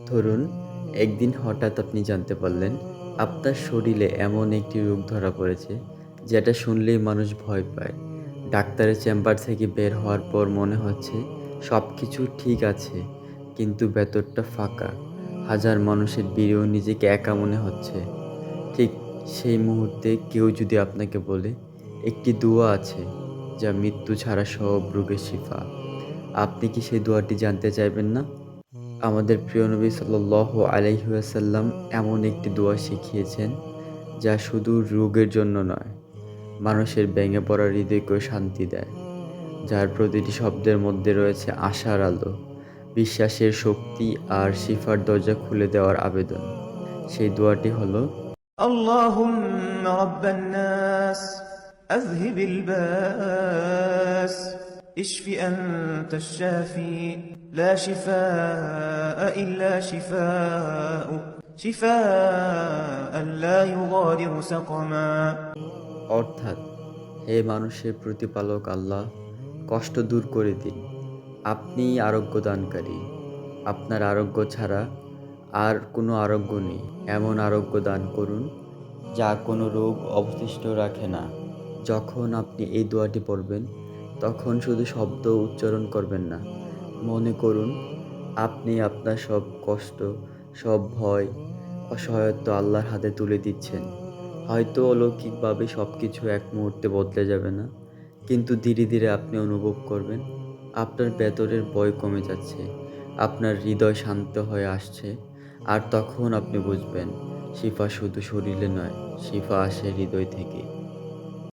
ধরুন, একদিন হঠাৎ আপনি জানতে পারলেন আপনার শরীরে এমন একটি রোগ ধরা পড়েছে যেটা শুনলেই মানুষ ভয় পায়। ডাক্তারের চেম্বার থেকে বের হওয়ার পর মনে হচ্ছে সব কিছু ঠিক আছে, কিন্তু ভেতরটা ফাঁকা। হাজার মানুষের ভিড়েও নিজেকে একা মনে হচ্ছে। ঠিক সেই মুহূর্তে কেউ যদি আপনাকে বলে একটি দোয়া আছে যা মৃত্যু ছাড়া সব রোগের শিফা, আপনি কি সেই দোয়াটি জানতে চাইবেন না? আমাদের প্রিয় নবী সাল্লাল্লাহু আলাইহি ওয়াসাল্লাম এমন একটি দোয়া শিখিয়েছেন যা শুধু রোগের জন্য নয়, মানুষের ভেঙে পড়া হৃদয়কেও শান্তি দেয়। যার প্রতিটি শব্দের মধ্যে রয়েছে আশার আলো, বিশ্বাসের শক্তি আর শিফার দরজা খুলে দেওয়ার আবেদন। সেই দোয়াটি হলো, اللهم رب الناس أذهب الباس اشف أنت الشافي لا شفاء إلا شفاءك شفاء لا يغادر سقما। অর্থাৎ, হে মানুষের প্রতিপালক আল্লাহ, কষ্ট দূর করে দিন। আপনিই আরোগ্য দানকারী। আপনার আরোগ্য ছাড়া আর কোনো আরোগ্য নেই। এমন আরোগ্য দান করুন যা কোনো রোগ অবশিষ্ট রাখে না। যখন আপনি এই দোয়াটি পড়বেন, তখন শুধু শব্দ উচ্চারণ করবেন না, মনে করুন আপনি আপনার সব কষ্ট, সব ভয়, অসহায়ত্ব আল্লাহর হাতে তুলে দিচ্ছেন। হয়তো অলৌকিকভাবে সব কিছু এক মুহূর্তে বদলে যাবে না, কিন্তু ধীরে ধীরে আপনি অনুভব করবেন আপনার ভেতরের ভয় কমে যাচ্ছে, আপনার হৃদয় শান্ত হয়ে আসছে। আর তখন আপনি বুঝবেন শিফা শুধু শরীরে নয়, শিফা আসে হৃদয় থেকে।